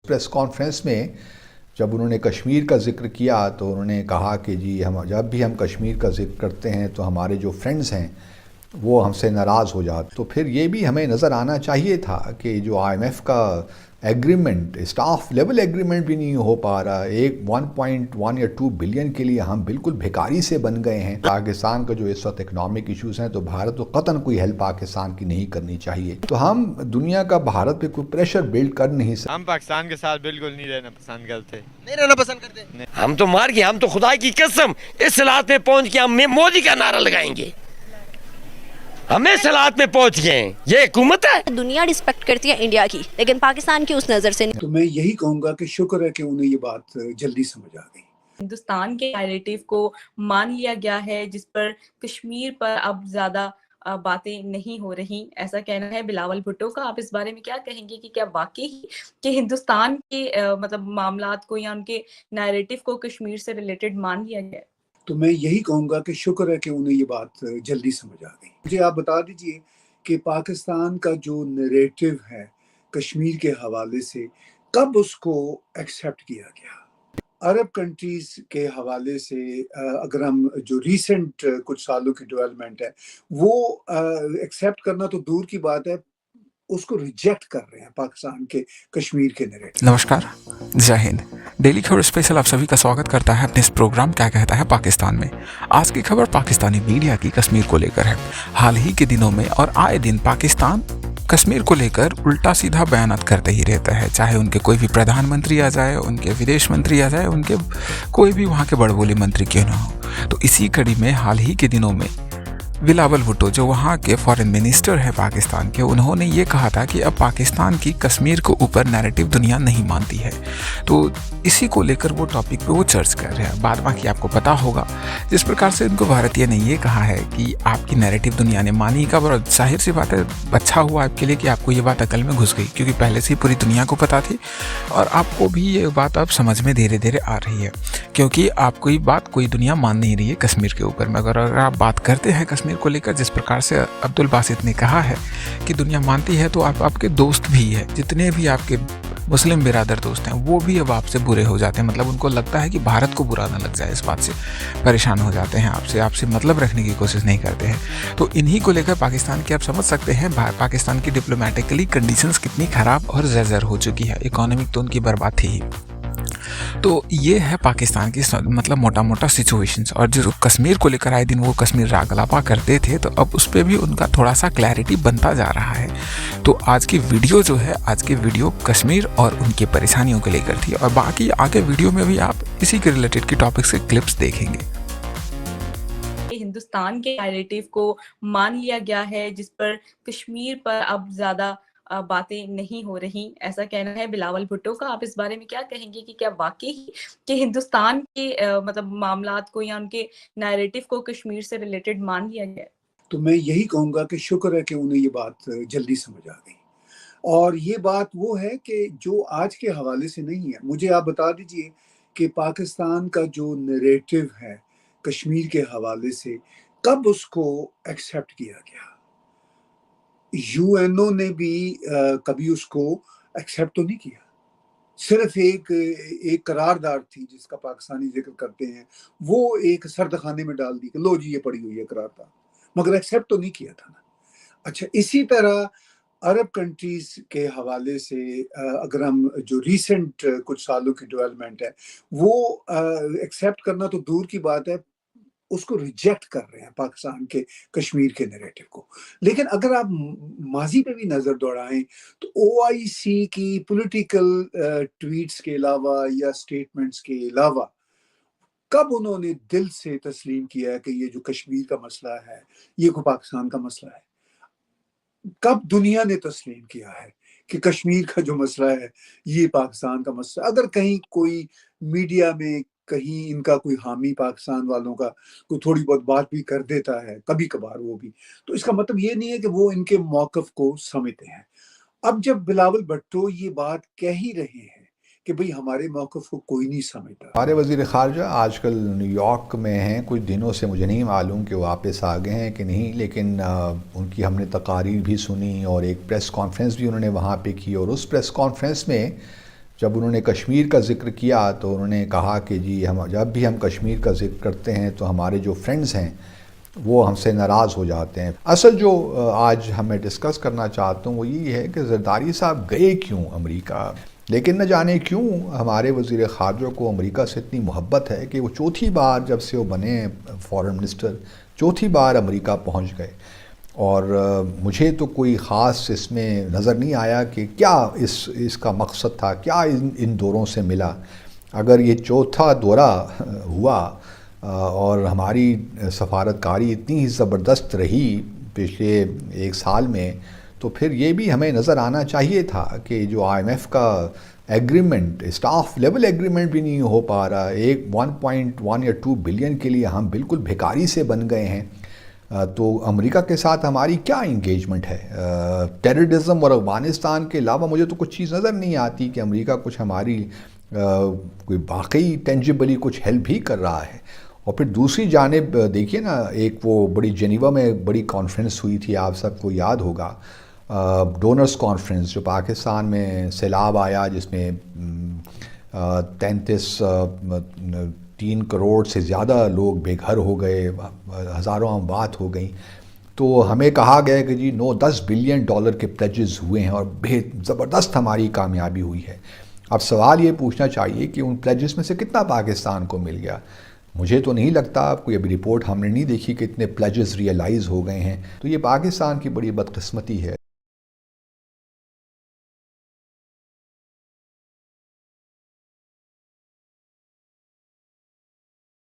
Press conference में जब उन्होंने कश्मीर का ज़िक्र किया तो उन्होंने कहा कि जी हम जब भी हम कश्मीर का ज़िक्र करते हैं तो हमारे जो फ्रेंड्स हैं वो हमसे नाराज़ हो जाते। तो फिर ये भी हमें नज़र आना चाहिए था कि जो आईएमएफ का एग्रीमेंट, स्टाफ लेवल एग्रीमेंट भी नहीं हो पा रहा। एक 1.1 या 2 बिलियन के लिए हम बिल्कुल भिखारी से बन गए हैं। पाकिस्तान का जो इस वक्त इकनॉमिक इश्यूज़ हैं तो भारत को कतन कोई हेल्प पाकिस्तान की नहीं करनी चाहिए। तो हम दुनिया का भारत पे कोई प्रेशर बिल्ड कर नहीं सकते। हम पाकिस्तान के साथ बिल्कुल नहीं रहना पसंद करते, नहीं रहना पसंद करते। हम तो मार गए, हम तो खुदा की कसम इस हालात में पहुंच के हम मोदी का नारा लगाएंगे। हमें सलात में पहुंच गए। ये हुकूमत है। दुनिया रिस्पेक्ट करती है इंडिया की, लेकिन पाकिस्तान की उस नजर से नहीं। तो मैं यही कहूंगा कि शुक्र है कि उन्हें ये बात जल्दी समझ आ गई। हिंदुस्तान के नैरेटिव को मान लिया गया है, जिस पर कश्मीर पर अब ज्यादा बातें नहीं हो रही, ऐसा कहना है बिलावल भुट्टो का। आप इस बारे में क्या कहेंगे कि क्या वाकई ही कि हिंदुस्तान के मतलब मामलात को या उनके नैरेटिव को कश्मीर से रिलेटेड मान लिया गया है? तो मैं यही कहूंगा कि शुक्र है कि उन्हें ये बात जल्दी समझ आ गई। मुझे आप बता दीजिए कि पाकिस्तान का जो नैरेटिव है कश्मीर के हवाले से कब उसको एक्सेप्ट किया गया। अरब कंट्रीज के हवाले से अगर हम जो रीसेंट कुछ सालों की डेवलपमेंट है वो एक्सेप्ट करना तो दूर की बात है, उसको रिजेक्ट कर रहे हैं पाकिस्तान के कश्मीर के नैरेटिव। नमस्कार, जय हिंद। डेली खबर स्पेशल आप सभी का स्वागत करता है अपने इस प्रोग्राम क्या कहता है पाकिस्तान में। आज की खबर पाकिस्तानी मीडिया की कश्मीर को लेकर है। हाल ही के दिनों में और आए दिन पाकिस्तान कश्मीर को लेकर उल्टा सीधा बयानात करते ही रहता है, चाहे उनके कोई भी प्रधानमंत्री आ जाए, उनके विदेश मंत्री आ जाए, उनके कोई भी वहाँ के बड़बोले मंत्री क्यों ना हो। तो इसी कड़ी में हाल ही के दिनों में बिलावल भुट्टो जो वहाँ के फॉरेन मिनिस्टर है पाकिस्तान के, उन्होंने ये कहा था कि अब पाकिस्तान की कश्मीर के ऊपर नैरेटिव दुनिया नहीं मानती है। तो इसी को लेकर वो टॉपिक पे वो चर्च कर रहे हैं। बाद बाकी आपको पता होगा जिस प्रकार से उनको भारतीय ने ये कहा है कि आपकी नैरेटिव दुनिया ने मानी कब, और जाहिर सी बात है अच्छा हुआ आपके लिए कि आपको ये बात अकल में घुस गई, क्योंकि पहले से ही पूरी दुनिया को पता थी और आपको भी ये बात अब समझ में धीरे धीरे आ रही है, क्योंकि आपको ये बात कोई दुनिया मान नहीं रही है कश्मीर के ऊपर में। अगर आप बात करते हैं कश्मीर को लेकर, जिस प्रकार से अब्दुल बासित ने कहा है कि दुनिया मानती है, तो आप आपके दोस्त भी है, जितने भी आपके मुस्लिम बिरादर दोस्त हैं वो भी अब आपसे बुरे हो जाते हैं। मतलब उनको लगता है कि भारत को बुरा ना लग जाए, इस बात से परेशान हो जाते हैं, आपसे मतलब रखने की कोशिश नहीं करते हैं। तो इन्हीं को लेकर पाकिस्तान की आप समझ सकते हैं पाकिस्तान की डिप्लोमेटिकली कंडीशंस कितनी ख़राब और जर्जर हो चुकी है। इकोनॉमिक तो उनकी बर्बाद थी ही। तो ये है पाकिस्तान की मतलब मोटा मोटा सिचुएशंस। और जो कश्मीर को लेकर आए दिन वो कश्मीर रागलापा करते थे, तो अब उस पर भी उनका थोड़ा सा क्लैरिटी बनता जा रहा है। तो आज की वीडियो जो है, आज की वीडियो कश्मीर और उनकी परेशानियों को लेकर थी, और बाकी आगे वीडियो में भी आप इसी के रिलेटेड की टॉपिक से क्लिप्स देखेंगे। हिंदुस्तान के नैरेटिव को मान लिया गया है, जिस पर कश्मीर पर अब ज्यादा बातें नहीं हो रही, ऐसा कहना है बिलावल भुट्टो का। आप इस बारे में क्या कहेंगे कि क्या वाकई ही कि हिंदुस्तान के मतलब मामलात को या उनके नैरेटिव को कश्मीर से रिलेटेड मान लिया गया? तो मैं यही कहूंगा कि शुक्र है कि उन्हें ये बात जल्दी समझ आ गई। और ये बात वो है कि जो आज के हवाले से नहीं है। मुझे आप बता दीजिए कि पाकिस्तान का जो नैरेटिव है कश्मीर के हवाले से कब उसको एक्सेप्ट किया गया। यूएनओ ने भी कभी उसको एक्सेप्ट तो नहीं किया, सिर्फ एक करारदार थी जिसका पाकिस्तानी जिक्र करते हैं, वो एक सर्दखाने में डाल दी कि लो जी ये पड़ी हुई है करारदार, मगर एक्सेप्ट तो नहीं किया था ना। अच्छा, इसी तरह अरब कंट्रीज के हवाले से अगर हम जो रीसेंट कुछ सालों की डेवलपमेंट है वो एक्सेप्ट करना तो दूर की बात है, उसको रिजेक्ट कर रहे हैं पाकिस्तान के कश्मीर के नैरेटिव को। लेकिन अगर आप माजी पे भी नजर दौड़ाएं तो ओआईसी की पॉलिटिकल ट्वीट्स के अलावा या स्टेटमेंट्स के अलावा कब उन्होंने दिल से तस्लीम किया है कि ये जो कश्मीर का मसला है ये को पाकिस्तान का मसला है। कब दुनिया ने तस्लीम किया है कि कश्मीर का जो मसला है ये पाकिस्तान का मसला। अगर कहीं कोई मीडिया में कहीं इनका कोई हामी पाकिस्तान वालों का कोई थोड़ी बहुत बात भी कर देता है कभी कभार वो भी, तो इसका मतलब ये नहीं है कि वो इनके मौक़िफ़ को समझते हैं। अब जब बिलावल भुट्टो ये बात कह ही रहे हैं कि भाई हमारे मौक़िफ़ को कोई नहीं समझता। हमारे वज़ीर ख़ारजा आजकल न्यूयॉर्क में हैं, कुछ दिनों से मुझे नहीं मालूम कि वो वापस आ गए हैं कि नहीं, लेकिन उनकी हमने तकारीर भी सुनी और एक प्रेस कॉन्फ्रेंस भी उन्होंने वहाँ पे की। और उस प्रेस कॉन्फ्रेंस में जब उन्होंने कश्मीर का ज़िक्र किया तो उन्होंने कहा कि जी हम जब भी हम कश्मीर का ज़िक्र करते हैं तो हमारे जो फ्रेंड्स हैं वो हमसे नाराज़ हो जाते हैं। असल जो आज हमें डिस्कस करना चाहता हूँ वो ये है कि ज़रदारी साहब गए क्यों अमेरिका, लेकिन न जाने क्यों हमारे वज़ीर ख़ारजा को अमेरिका से इतनी मोहब्बत है कि वो चौथी बार जब से वो बने फ़ॉरेन मिनिस्टर चौथी बार अमेरिका पहुँच गए। और मुझे तो कोई ख़ास इसमें नज़र नहीं आया कि क्या इसका मकसद था, क्या इन दौरों से मिला। अगर ये चौथा दौरा हुआ और हमारी सफारतकारी इतनी ही ज़बरदस्त रही पिछले एक साल में, तो फिर ये भी हमें नज़र आना चाहिए था कि जो IMF का एग्रीमेंट, स्टाफ लेवल एग्रीमेंट भी नहीं हो पा रहा, एक 1.1 या 2 बिलियन के लिए हम बिल्कुल भिखारी से बन गए हैं। तो अमेरिका के साथ हमारी क्या इंगेजमेंट है? टेररिज्म और अफ़गानिस्तान के अलावा मुझे तो कुछ चीज़ नज़र नहीं आती कि अमेरिका कुछ हमारी कोई वाकई टेंजिबली कुछ हेल्प भी कर रहा है। और फिर दूसरी जानिब देखिए ना, एक वो बड़ी जेनीवा में बड़ी कॉन्फ्रेंस हुई थी, आप सबको याद होगा, डोनर्स कॉन्फ्रेंस जो पाकिस्तान में सैलाब आया जिसमें 3 करोड़ से ज़्यादा लोग बेघर हो गए, हज़ारों अमवात हो गई। तो हमें कहा गया कि जी 9-10 बिलियन डॉलर के प्लेजेस हुए हैं और बेहद ज़बरदस्त हमारी कामयाबी हुई है। अब सवाल ये पूछना चाहिए कि उन प्लेजेस में से कितना पाकिस्तान को मिल गया। मुझे तो नहीं लगता, कोई अभी रिपोर्ट हमने नहीं देखी कि इतने प्लेजेस रियलाइज़ हो गए हैं। तो ये पाकिस्तान की बड़ी बदकिस्मती है।